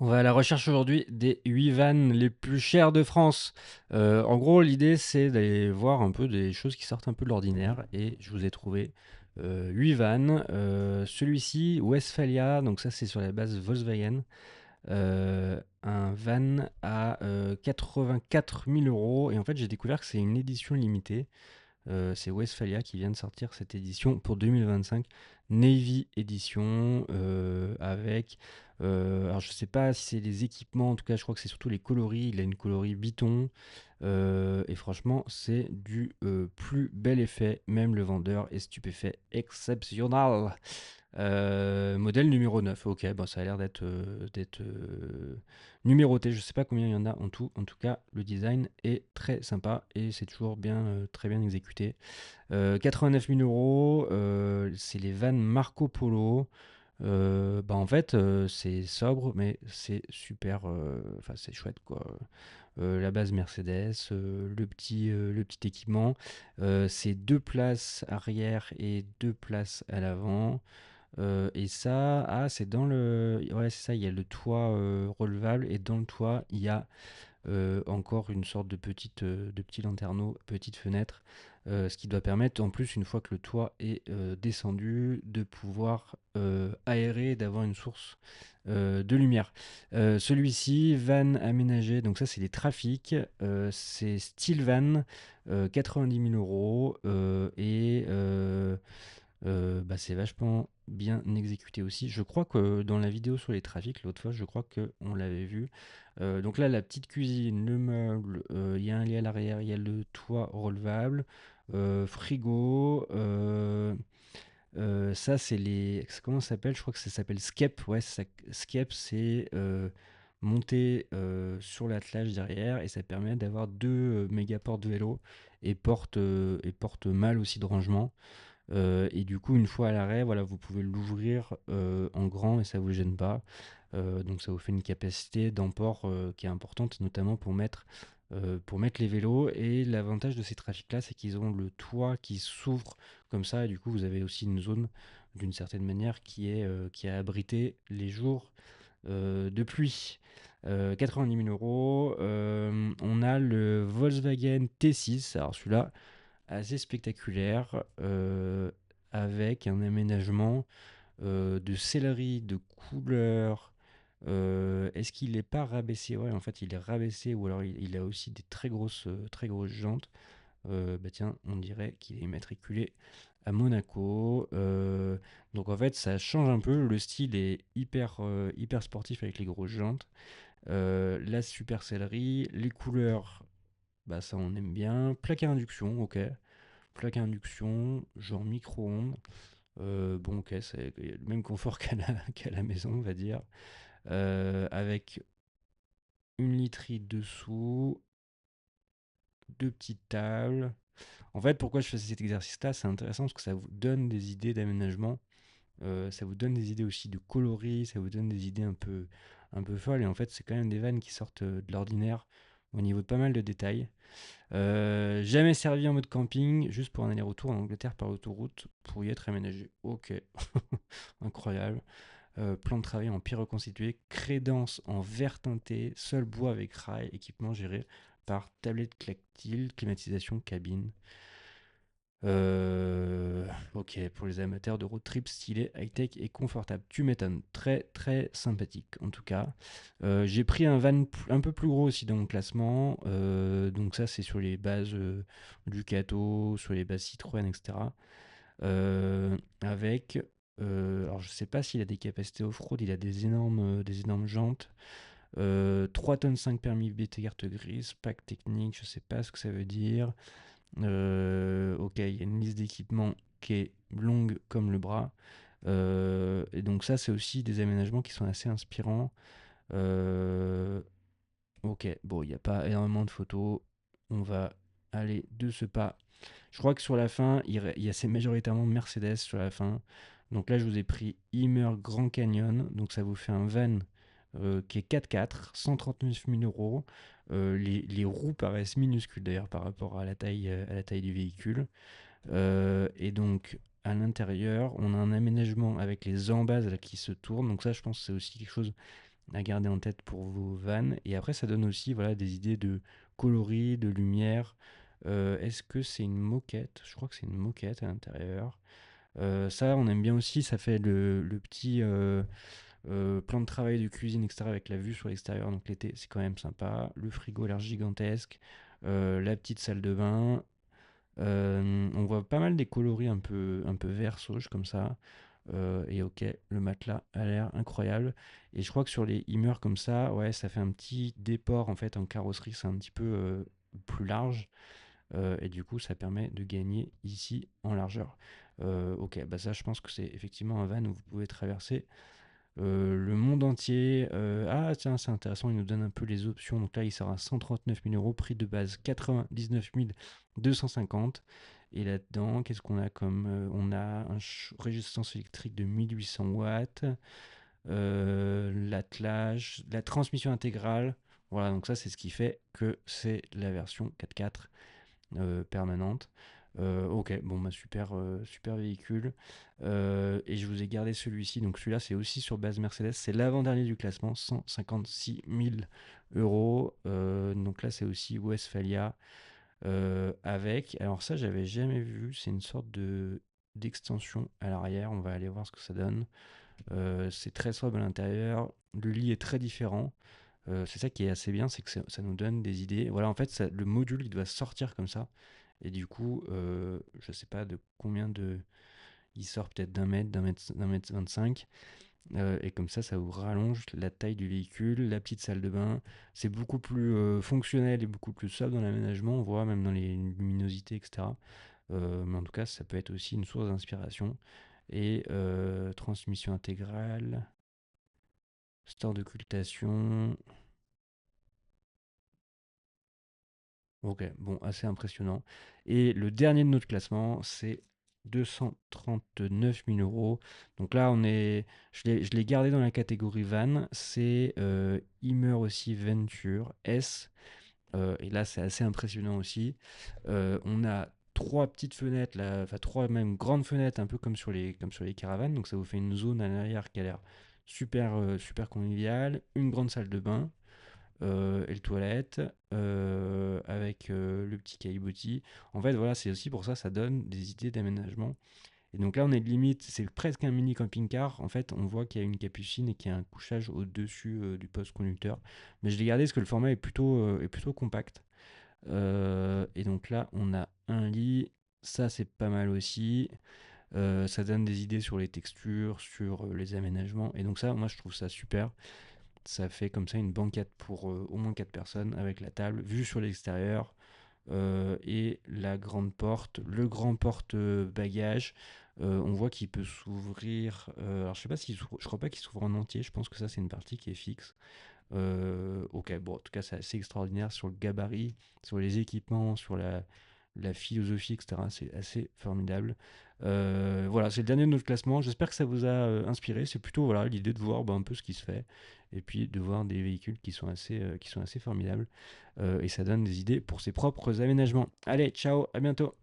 On va à la recherche aujourd'hui des 8 vannes les plus chères de France. En gros, l'idée, c'est d'aller voir un peu des choses qui sortent un peu de l'ordinaire et je vous ai trouvé 8 vannes. Celui-ci, Westphalia, donc ça c'est sur la base Volkswagen. Un van à 84 000 euros et en fait j'ai découvert que c'est une édition limitée. C'est Westphalia qui vient de sortir cette édition pour 2025, Navy Edition, avec. Alors, je sais pas si c'est les équipements, en tout cas, je crois que c'est surtout les coloris. Il a une coloris Biton, et franchement, c'est du plus bel effet. Même le vendeur est stupéfait. Exceptionnel! Modèle numéro 9. Ok, bon, ça a l'air d'être numéroté. Je sais pas combien il y en a en tout. En tout cas, le design est très sympa et c'est toujours bien, très bien exécuté. 89 000 euros, c'est les vannes Marco Polo. Bah en fait, c'est sobre, mais c'est super. Enfin, c'est chouette quoi. La base Mercedes, le petit équipement. C'est deux places arrière et deux places à l'avant. Et ça, ah, c'est dans le. Ouais, c'est ça, il y a le toit relevable et dans le toit, il y a encore une sorte de petit lanterneau, petite fenêtre, ce qui doit permettre, en plus, une fois que le toit est descendu, de pouvoir aérer, d'avoir une source de lumière. Celui-ci, van aménagé, donc ça c'est les trafics, c'est style van, 90 000 euros, bah, c'est vachement bien exécuté aussi. Je crois que dans la vidéo sur les trafics, l'autre fois, je crois qu'on l'avait vu. Donc là, la petite cuisine, le meuble, il y a un lit à l'arrière, il y a le toit relevable, frigo. Ça, c'est les. Comment ça s'appelle? Je crois que ça s'appelle Skep. Ouais, Skep, c'est monter sur l'attelage derrière et ça permet d'avoir deux méga portes de vélo et porte mal aussi de rangement. Et du coup, une fois à l'arrêt, voilà, vous pouvez l'ouvrir en grand et ça vous gêne pas. Donc ça vous fait une capacité d'emport qui est importante, notamment pour mettre les vélos. Et l'avantage de ces trafics-là, c'est qu'ils ont le toit qui s'ouvre comme ça. Et du coup, vous avez aussi une zone, d'une certaine manière, qui a abrité les jours de pluie. 90 000 euros. On a le Volkswagen T6. Alors celui-là, assez spectaculaire, avec un aménagement de céleri, de couleurs. Est-ce qu'il n'est pas rabaissé? Ouais, en fait, il est rabaissé, ou alors il a aussi des très grosses jantes. Bah tiens, on dirait qu'il est immatriculé à Monaco. Donc en fait, ça change un peu. Le style est hyper sportif avec les grosses jantes. La super céleri, les couleurs, bah ça on aime bien. Plaque à induction, ok. Plaque à induction, genre micro-ondes. Bon, ok, c'est le même confort qu'à la maison, on va dire. Avec une literie dessous, deux petites tables. En fait, pourquoi je fais cet exercice-là? C'est intéressant parce que ça vous donne des idées d'aménagement. Ça vous donne des idées aussi de coloris, ça vous donne des idées un peu folles. Et en fait, c'est quand même des vannes qui sortent de l'ordinaire au niveau de pas mal de détails. Jamais servi en mode camping, juste pour un aller-retour en Angleterre par autoroute pour y être aménagé. Ok, incroyable. Plan de travail en pierre reconstituée, crédence en verre teinté, seul bois avec rail, équipement géré par tablette tactile, climatisation cabine. Ok, pour les amateurs de road trip stylé, high-tech et confortable. Tu m'étonnes. Très très sympathique en tout cas. J'ai pris un van un peu plus gros aussi dans mon classement. Donc ça c'est sur les bases Ducato, sur les bases Citroën, etc. Avec, alors je sais pas s'il a des capacités off-road, il a des énormes jantes. 3 tonnes 5 permis BT carte grise, pack technique, je sais pas ce que ça veut dire. Ok, il y a une liste d'équipements qui est longue comme le bras. Et donc ça, c'est aussi des aménagements qui sont assez inspirants. Euh, ok, bon, il n'y a pas énormément de photos. On va aller de ce pas. Je crois que sur la fin, il y a c'est majoritairement Mercedes sur la fin. Donc là, je vous ai pris Hummer Grand Canyon. Donc ça vous fait un van qui est 4x4, 139 000 euros. Les roues paraissent minuscules d'ailleurs par rapport à la taille du véhicule. Et donc à l'intérieur, on a un aménagement avec les embases là, qui se tournent. Donc ça, je pense que c'est aussi quelque chose à garder en tête pour vos vannes. Et après, ça donne aussi voilà, des idées de coloris, de lumière. Est-ce que c'est une moquette? Je crois que c'est une moquette à l'intérieur. Ça, on aime bien aussi. Ça fait le petit plan de travail de cuisine, etc. avec la vue sur l'extérieur. Donc l'été, c'est quand même sympa. Le frigo a l'air gigantesque. La petite salle de bain. On voit pas mal des coloris un peu vert sauge comme ça. Et ok, le matelas a l'air incroyable. Et je crois que sur les Hummer comme ça, ouais, ça fait un petit déport en fait en carrosserie, c'est un petit peu plus large. Et du coup, ça permet de gagner ici en largeur. Ok, bah ça, je pense que c'est effectivement un van où vous pouvez traverser le monde entier. Ah, tiens, c'est intéressant, il nous donne un peu les options. Donc là, il sort à 139 000 euros, prix de base 99 250. Et là-dedans, qu'est-ce qu'on a comme. On a un résistance électrique de 1800 watts, l'attelage, la transmission intégrale. Voilà, donc ça, c'est ce qui fait que c'est la version 4x4 permanente. Ok, bon, bah super, super véhicule. Et je vous ai gardé celui-ci. Donc celui-là, c'est aussi sur base Mercedes. C'est l'avant-dernier du classement, 156 000 euros. Donc là, c'est aussi Westphalia avec. Alors ça, j'avais jamais vu. C'est une sorte de d'extension à l'arrière. On va aller voir ce que ça donne. C'est très sobre à l'intérieur. Le lit est très différent. C'est ça qui est assez bien, c'est que ça nous donne des idées. Voilà, en fait, le module, il doit sortir comme ça. Et du coup, je sais pas de combien de. Il sort peut-être d'un mètre 25. Et comme ça vous rallonge la taille du véhicule, la petite salle de bain. C'est beaucoup plus fonctionnel et beaucoup plus sobre dans l'aménagement. On voit même dans les luminosités, etc. Mais en tout cas, ça peut être aussi une source d'inspiration. Et transmission intégrale, store d'occultation. Ok, bon, assez impressionnant. Et le dernier de notre classement, c'est 239 000 euros. Donc là, je l'ai gardé dans la catégorie van. C'est Immer aussi Venture S. Et là, c'est assez impressionnant aussi. On a trois petites fenêtres, là, enfin trois même grandes fenêtres, un peu comme sur les caravanes. Donc ça vous fait une zone à l'arrière qui a l'air super, super conviviale. Une grande salle de bain et le toilette avec le petit caillebotis. En fait, voilà, c'est aussi pour ça, ça donne des idées d'aménagement. Et donc là, on est limite, c'est presque un mini camping-car. En fait, on voit qu'il y a une capucine et qu'il y a un couchage au-dessus du poste conducteur. Mais je l'ai gardé parce que le format est plutôt compact. Et donc là, on a un lit. Ça, c'est pas mal aussi. Ça donne des idées sur les textures, sur les aménagements. Et donc ça, moi, je trouve ça super. Ça fait comme ça une banquette pour au moins 4 personnes avec la table, vue sur l'extérieur et la grande porte, le grand porte-bagages. On voit qu'il peut s'ouvrir. Alors je sais pas je crois pas qu'il s'ouvre en entier. Je pense que ça c'est une partie qui est fixe. Ok, bon, en tout cas c'est assez extraordinaire sur le gabarit, sur les équipements, sur la philosophie, etc. C'est assez formidable. Voilà, c'est le dernier de notre classement. J'espère que ça vous a inspiré. C'est plutôt voilà, l'idée de voir un peu ce qui se fait et puis de voir des véhicules qui sont assez formidables. Et ça donne des idées pour ses propres aménagements. Allez, ciao, à bientôt.